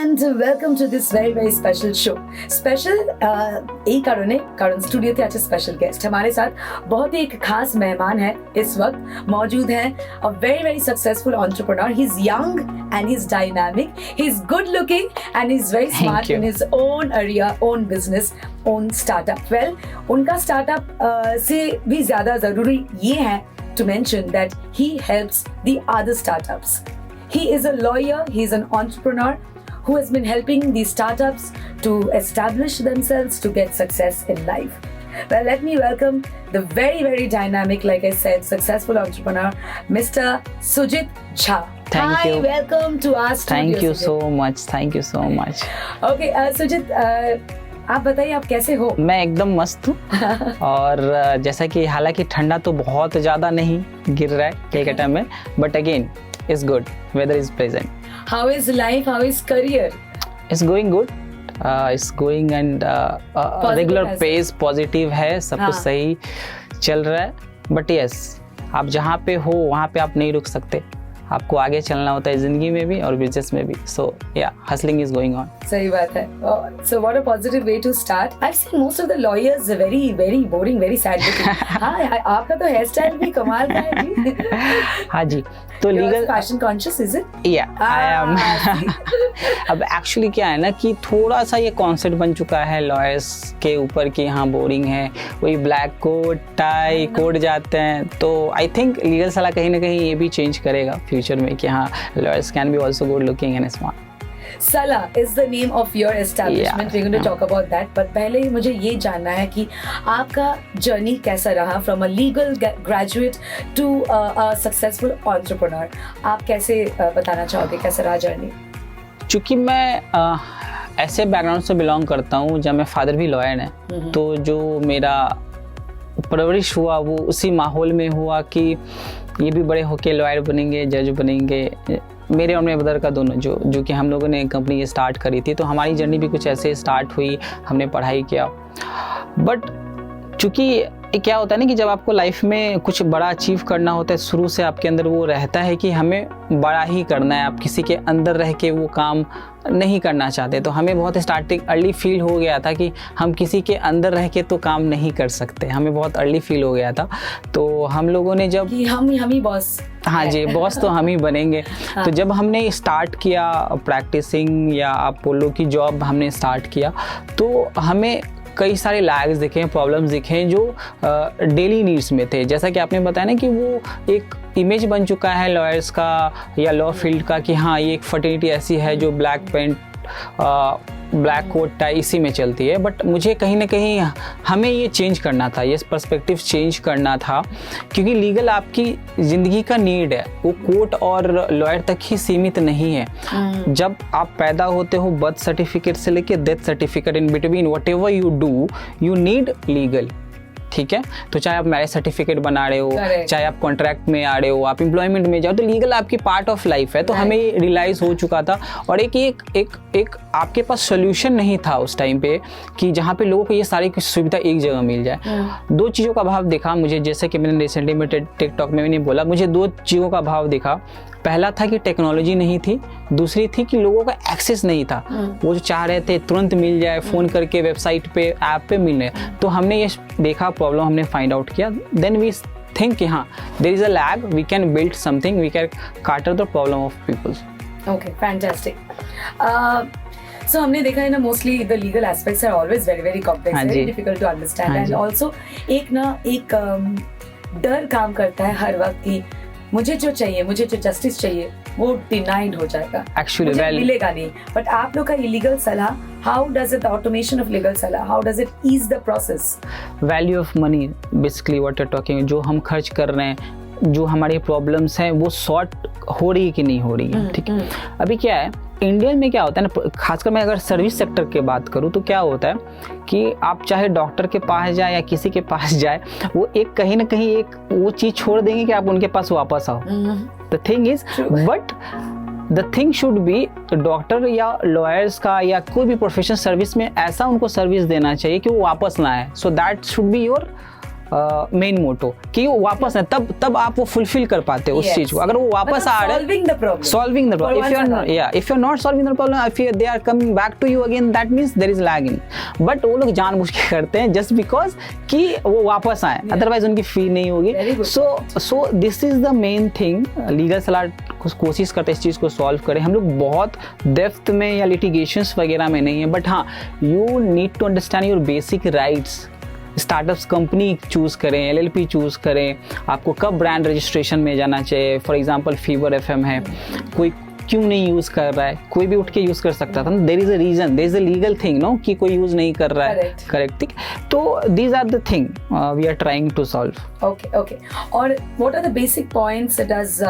and welcome to this very special show. Special এই কারণে কারণ স্টুডিওতে আছে স্পেশাল গেস্ট हमारे साथ बहुत ही एक खास मेहमान है इस वक्त मौजूद हैं a very successful entrepreneur. He's young and he's dynamic. He's good looking and he's very smart in his own area, own business, own startup. Well, उनका startup से भी ज़्यादा ज़रूरी ये है to mention that he helps the other startups. He is a lawyer, he's an entrepreneur who has been helping these startups to establish themselves to get success in life. Well, let me welcome the very dynamic, like I said, successful entrepreneur, Mr. Sujit Jha. Thank you. Welcome to our studio. Thank you Sujit. so much. Thank you so much. Okay, Sujit, आप बताइए आप कैसे हो? मैं एकदम मस्त हूँ और जैसा कि हालांकि ठंडा तो बहुत ज़्यादा नहीं गिर रहा है कलकत्ता में, but again it's good, weather is pleasant. How is life? How is career? It's going good. It's going and regular pace positive है, सब कुछ सही चल रहा है. बट यस, आप जहाँ पे हो वहाँ पे आप नहीं रुक सकते, आपको आगे चलना होता है जिंदगी में भी और बिजनेस में भी. सो या हसलिंग इज गोइंग ऑन. सही बात है. So what a positive way to start. I've seen most of the lawyers very boring, very sad looking. हाँ, आपका तो हेयर स्टाइल भी कमाल का है जी. हाँ जी, तो legal fashion conscious is it? या आई एम. अब एक्चुअली क्या है ना कि थोड़ा सा ये कॉन्सेप्ट बन चुका है लॉयर्स के ऊपर कि हाँ बोरिंग है, वही ब्लैक कोट टाई कोट जाते हैं. तो आई थिंक लीगल सलाह कहीं ना कहीं ये भी चेंज करेगा फ्यूचर में कि हाँ lawyers can be also good looking and smart. Salah is the name of your establishment. Yeah. We're going to talk about that. But पहले ही मुझे ये जानना है कि आपका जर्नी कैसा रहा from a legal graduate to a successful entrepreneur. आप कैसे बताना चाहोगे कैसा रहा जर्नी? चूँकि मैं ऐसे बैकग्राउंड से बिलोंग करता हूँ जब मेरे फादर भी लॉयर हैं, तो जो मेरा परवरिश हुआ वो उसी माहौल में हुआ कि ये भी बड़े होके लॉयर बनेंगे, जज बनेंगे. मेरे और मेरे ब्रदर का दोनों जो कि हम लोगों ने कंपनी स्टार्ट करी थी, तो हमारी जर्नी भी कुछ ऐसे स्टार्ट हुई. हमने पढ़ाई किया, बट चूँकि क्या होता है ना कि जब आपको लाइफ में कुछ बड़ा अचीव करना होता है, शुरू से आपके अंदर वो रहता है कि हमें बड़ा ही करना है. आप किसी के अंदर रह के वो काम नहीं करना चाहते. तो हमें बहुत स्टार्टिंग अर्ली फील हो गया था कि हम किसी के अंदर रह के तो काम नहीं कर सकते. हमें बहुत अर्ली फील हो गया था. तो हम लोगों ने जब कि हम ही बॉस. हाँ जी, बॉस तो हम ही बनेंगे. हाँ. तो जब हमने स्टार्ट किया प्रैक्टिसिंग या आप बोलो कि जॉब हमने स्टार्ट किया, तो हमें कई सारे लैग्स दिखे, प्रॉब्लम्स दिखे जो डेली नीड्स में थे. जैसा कि आपने बताया ना कि वो एक इमेज बन चुका है लॉयर्स का या लॉ फील्ड का कि हाँ ये एक फर्टिलिटी ऐसी है जो black paint black coat tie इसी में चलती है. बट मुझे कहीं ना कहीं हमें ये चेंज करना था, ये पर्सपेक्टिव चेंज करना था, क्योंकि लीगल आपकी ज़िंदगी का नीड है, वो कोर्ट और लॉयर तक ही सीमित नहीं है. जब आप पैदा होते हो बर्थ सर्टिफिकेट से लेके death certificate, in between what ever you do you need legal. ठीक है, तो चाहे आप मैरिज सर्टिफिकेट बना रहे हो, चाहे आप कॉन्ट्रैक्ट में आ रहे हो, आप एम्प्लॉयमेंट में जाओ, तो लीगल आपकी पार्ट ऑफ लाइफ है. तो हमें ये रियलाइज हो चुका था. और एक आपके पास सोल्यूशन नहीं था उस टाइम पे कि जहाँ पे लोगों को ये सारी सुविधा एक जगह मिल जाए. दो चीज़ों का भाव दिखा मुझे, जैसे कि मैंने रिसेंटली में टिकटॉक में मैंने बोला, मुझे दो चीज़ों का भाव दिखा. पहला था कि टेक्नोलॉजी नहीं थी, दूसरी थी कि लोगों का एक्सेस नहीं था. वो जो चाह रहे थे तुरंत मिल जाए, फ़ोन करके वेबसाइट पे ऐप पे मिल रहे. तो हमने ये देखा प्रॉब्लम, हमने फाइंड आउट किया. देन वी थिंक कि हाँ there is a lag, we can build something, we can cater the problem of peoples. Okay, fantastic. So हमने देखा है ना mostly the legal aspects are always very complex, very difficult to understand. And also एक डर काम करता है हर वक्त कि मुझे जो चाहिए, मुझे जो जस्टिस चाहिए वो डिनाइड हो जाएगा, एक्चुअली मिलेगा नहीं. बट आप लोग का legal Salah, how does it automation of legal Salah, how does it ease the process? Value of money basically what you are talking, जो हम खर्च कर रहे हैं, जो हमारी प्रॉब्लम्स हैं वो सॉर्ट हो रही है कि नहीं हो रही है. ठीक है, अभी क्या है इंडियन में क्या होता है ना, खासकर मैं अगर सर्विस सेक्टर की बात करूँ तो क्या होता है कि आप चाहे डॉक्टर के पास जाए या किसी के पास जाए, वो एक कहीं ना कहीं एक वो चीज़ छोड़ देंगे कि आप उनके पास वापस आओ. The thing is, but the thing should be doctor या लॉयर्स का या कोई भी प्रोफेशनल सर्विस में ऐसा उनको सर्विस देना चाहिए कि वो वापस ना आए. So that should be your main motto कि वो वापस है, तब आप वो फुलफिल कर पाते हो उस चीज को। अगर वो वापस आ रहे हैं, solving the problem, if you are not solving the problem, if they are coming back to you again, that means there is lagging. But वो लोग जानबूझ के करते हैं जस्ट बिकॉज कि वो वापस आए, अदरवाइज उनकी फी नहीं होगी। So this is the main thing. Legal सलाह कोशिश करते हैं इस चीज़ को सॉल्व करें। हम लोग बहुत डेप्थ में या लिटिगेशंस वगैरह में नहीं है, बट हाँ, you need to understand your basic rights. Startups company choose करें, एलएलपी चूज़ करें, आपको कब ब्रांड रजिस्ट्रेशन में जाना चाहिए। फॉर एग्जांपल फीवर एफएम है, कोई क्यों नहीं यूज़ कर रहा है, कोई भी उठ के यूज़ कर सकता था। There is a reason, there is a legal thing no कि कोई यूज़ नहीं कर रहा है। करेक्ट, ठीक। तो these are the thing we are trying to solve. Okay. और what are the basic points does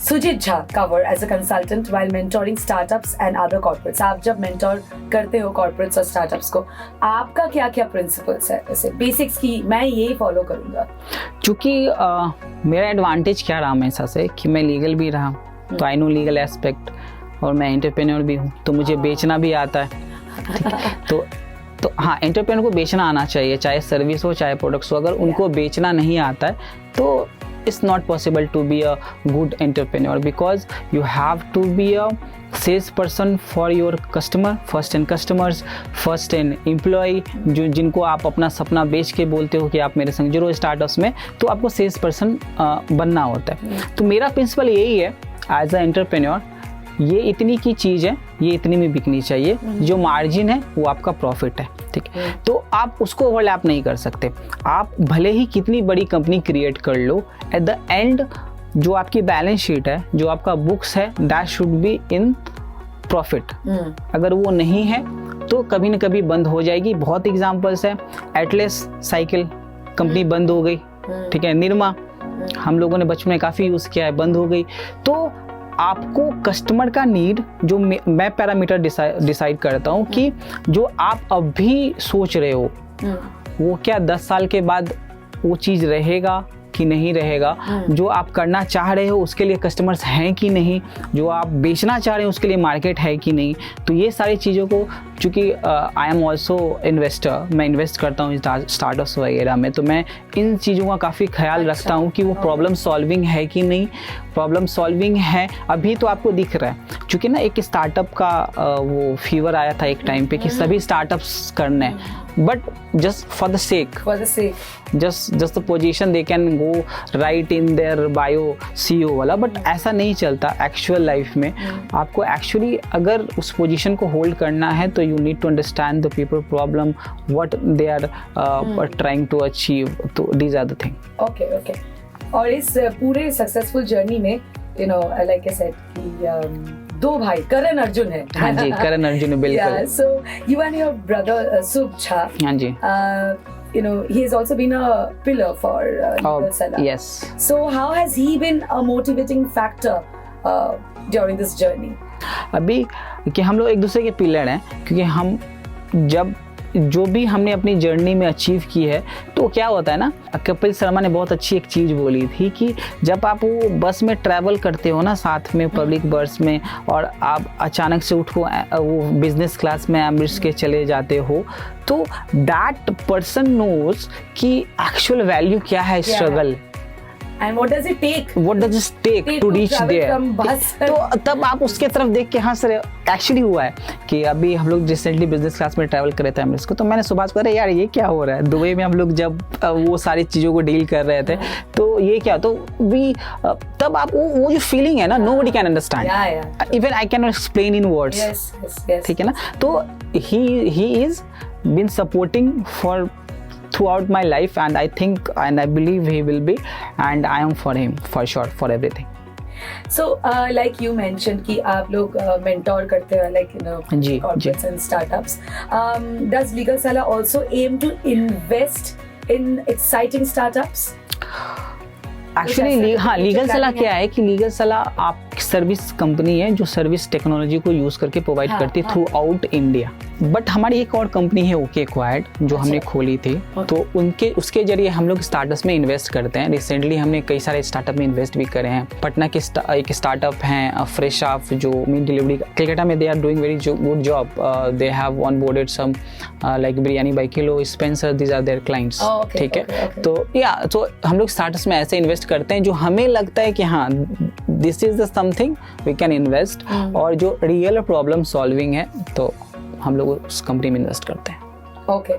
Sujit Jha cover as a consultant while mentoring startups and other corporates? आप जब mentor करते हो corporates और startups को, आपका क्या क्या principles है? ऐसे basics की मैं ये follow करूँगा। चूँकि मेरा advantage क्या रहा हमेशा से कि मैं legal भी रहा, तो I know legal aspect, और मैं entrepreneur भी हूँ, तो मुझे बेचना भी आता है। तो हाँ, एंटरप्रेन्योर को बेचना आना चाहिए, चाहे सर्विस हो चाहे प्रोडक्ट्स हो। अगर उनको बेचना नहीं आता है तो it's not possible to be a good entrepreneur, because you have to be a sales person for your customer, first and customers, first and employee, जो जिनको आप अपना सपना बेच के बोलते हो कि आप मेरे संग जुड़ो स्टार्टअप्स में, तो आपको सेल्स पर्सन बनना होता है। तो मेरा प्रिंसिपल यही है एज अ एंटरप्रेन्योर, ये इतनी की चीज़ है, ये इतनी में बिकनी चाहिए, जो मार्जिन है वो आपका प्रॉफिट है, ठीक है। तो आप उसको ओवरलैप नहीं कर सकते। आप भले ही कितनी बड़ी कंपनी क्रिएट कर लो, एट द एंड जो आपकी बैलेंस शीट है, जो आपका बुक्स है, that should be in profit. अगर वो नहीं है तो कभी न कभी बंद हो जाएगी। बहुत एग्जांपल्स है, एटलस साइकिल कंपनी बंद हो गई, ठीक है। निरमा हम लोगों ने बचपन में काफ़ी यूज़ किया है, बंद हो गई। तो आपको कस्टमर का नीड, जो मैं पैरामीटर डिसाइड करता हूँ कि जो आप अभी सोच रहे हो वो क्या 10 साल के बाद वो चीज़ रहेगा कि नहीं रहेगा। जो आप करना चाह रहे हो उसके लिए कस्टमर्स हैं कि नहीं, जो आप बेचना चाह रहे हो उसके लिए मार्केट है कि नहीं। तो ये सारी चीज़ों को, चूँकि आई एम ऑल्सो इन्वेस्टर, मैं इन्वेस्ट करता हूँ स्टार्टअप्स वगैरह में, तो मैं इन चीज़ों का काफ़ी ख्याल रखता हूँ कि वो प्रॉब्लम सॉल्विंग है कि नहीं। प्रॉब्लम सॉल्विंग है अभी तो आपको दिख रहा है, चूँकि ना एक स्टार्टअप का वो फीवर आया था एक टाइम पे कि सभी स्टार्टअप्स करने हैं, but just for the sake, just the position they can go write in their bio CEO वाला, बट ऐसा नहीं चलता एक्चुअल लाइफ में। आपको एक्चुअली अगर उस पोजीशन को होल्ड करना है तो you need to understand the people problem, what they are trying to achieve. तो these are the thing. Okay. और इस पूरे सक्सेसफुल जर्नी में, you know, like I said कि दो भाई करण अर्जुन है। हाँ जी, करण अर्जुन है, बिल्कुल। So you and your brother Sub Jha, हाँ जी, you know, he has also been a pillar for Legal Salah. Yes. So how has he been a motivating factor during this journey? अभी कि हम लोग एक दूसरे के पिलर हैं, क्योंकि हम जब जो भी हमने अपनी जर्नी में अचीव की है, तो क्या होता है ना, कपिल शर्मा ने बहुत अच्छी एक चीज़ बोली थी कि जब आप वो बस में ट्रैवल करते हो ना साथ में, पब्लिक बस में, और आप अचानक से उठ को वो बिजनेस क्लास में एमरिट्स के चले जाते हो, तो दैट पर्सन नोज कि एक्चुअल वैल्यू क्या है struggle, And what does it take? What does it take to reach there? तो तब आप उसके तरफ देख के, हाँ सर एक्चुअली हुआ है कि अभी हम लोग रिसेंटली बिजनेस क्लास में ट्रैवल कर रहे थे अमेरिका को, तो मैंने सुभाष को, अरे यार ये क्या हो रहा है दुबई में, हम लोग जब वो सारी चीज़ों को डील कर रहे थे, तो ये क्या, तो भी तब आप वो जो फीलिंग है ना, nobody can understand, even I cannot explain in words, ठीक है ना। तो he is been supporting for throughout my life, and I think and I believe he will be, and I am for him for sure for everything. So like you mentioned कि आप लोग mentor करते हो, like, you know, corporates and startups. Does Legal Salah also aim to invest in exciting startups? Actually हाँ, legal सलाह क्या है कि लीगल सलाह आप सर्विस कंपनी है जो सर्विस टेक्नोलॉजी को यूज़ करके प्रोवाइड करती है थ्रू आउट इंडिया। बट हमारी एक और कंपनी है ओके एक्वायर्ड जो हमने खोली थी, तो उसके जरिए हम लोग स्टार्टअप्स में इन्वेस्ट करते हैं। रिसेंटली हमने कई सारे स्टार्टअप में इन्वेस्ट भी करे हैं। पटना के एक स्टार्टअप हैं फ्रेश ऑफ, जो मीट डिलीवरी कलकत्ता में they are doing very good job. They have onboarded some like Biryani by kilo, Spencer, these are their clients. ठीक है, तो तो हम लोग स्टार्टअप्स में ऐसे इन्वेस्ट करते हैं जो हमें लगता है कि हाँ this is the something we can invest, और जो रियल प्रॉब्लम सॉल्विंग है तो हम लोग उस कंपनी में इन्वेस्ट करते हैं। ओके,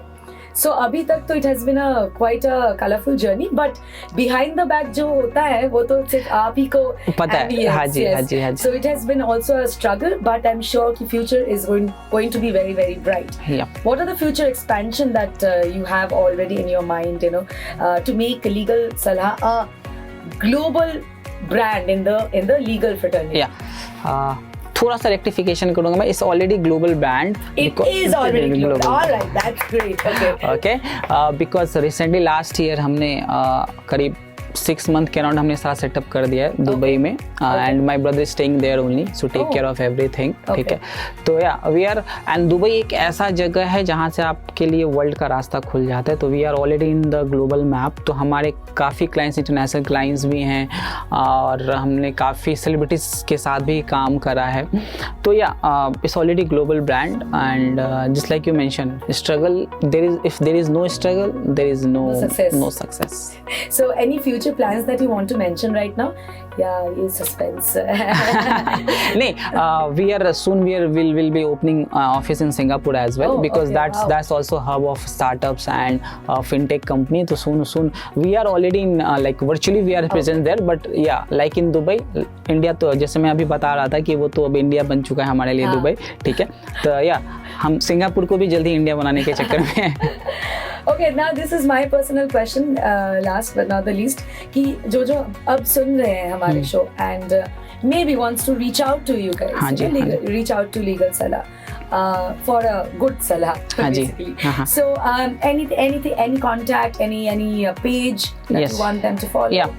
सो अभी तक तो it has been a quite a colourful journey, but behind the back जो होता है वो तो सिर्फ आप ही को पता है। हाँ जी, हाँ जी, हाँ जी। So it has been also a struggle, but I am sure कि future is going to be very very bright. What are the future expansion that you have already in your mind, you know, to make legal Salah a global brand in the legal fraternity? थोड़ा सा rectification करूंगा मैं, it's already global brand. It is already global. All right, that's great. Okay. Because recently last year हमने करीब 6 month के around हमने सारा setup कर दिया है दुबई में, and my brother is staying there only, so take care of everything. ठीक है, तो या वी आर, एंड दुबई एक ऐसा जगह है जहाँ से आपके लिए वर्ल्ड का रास्ता खुल जाता है। तो we are already in the global map. तो हमारे काफ़ी क्लाइंट्स, इंटरनेशनल क्लाइंट्स भी हैं, और हमने काफ़ी सेलिब्रिटीज़ के साथ भी काम करा है। तो या it's already global brand, and just like you mention, struggle there is, if there is no struggle there is no success. So any future plans that you want to mention right now? Yeah, ये suspense. नहीं, we are soon will be opening office in Singapore as well, because that's also hub of startups and fintech company. तो soon we are already in like virtually we are present there, but yeah, like in Dubai, India, तो जैसे मैं अभी बता रहा था कि वो तो अब इंडिया बन चुका है हमारे लिए दुबई। ठीक है, तो या हम सिंगापुर को भी जल्दी इंडिया बनाने के चक्कर में हैं। Okay, now this is my personal question, last but not the least, कि जो अब सुन रहे हैं हमारे show and maybe wants to reach out to you guys, हाँ जी, reach out to Legal Salah for a good salah, basically. So any contact, any page that you want them to follow? Yeah,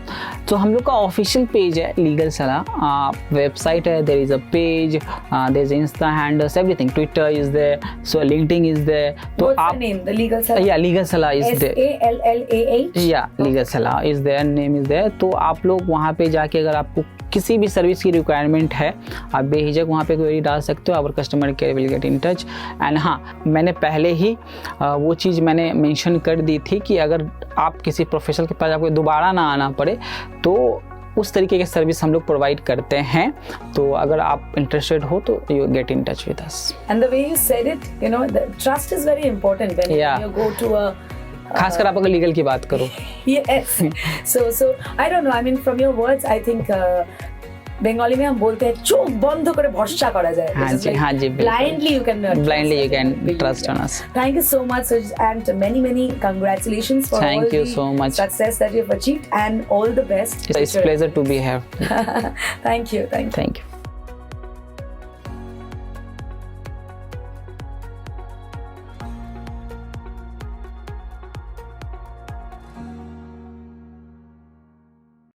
तो हम लोग का official page है Legal Sallah, website है, there is a page, there is insta handles, everything, Twitter is there, so LinkedIn is there. तो आप name the Legal Sallah, या Legal Sallah is there, SALLAH, या Legal Sallah is there, name is there. तो आप लोग वहाँ पे जाके अगर आपको किसी भी सर्विस की रिक्वायरमेंट है, आप बेहिचक वहाँ पे क्वेरी डाल सकते हो, our customer care will get in touch. And हाँ, मैंने पहले ही वो चीज़ मैंने मेंशन कर दी थी कि अगर आप किसी प्रोफेशनल के पास आपको दोबारा ना आना पड़े, तो उस तरीके के सर्विस हम लोग प्रोवाइड करते हैं। तो अगर आप इंटरेस्टेड हो तो you get in touch with us. And the way you said it, you know, trust is very important when you go to a, खासकर आप अगर लीगल की बात करो। Yes. So I don't know, I mean from your words I think Bengali में हम बोलते हैं चोख बंद करे भरोसा करा जाए। हाँ जी, हाँ जी, blindly you can trust on us. Thank you so much, and many congratulations for all the success that you've achieved, and all the best. It's a pleasure to be here. Thank you. Thank you.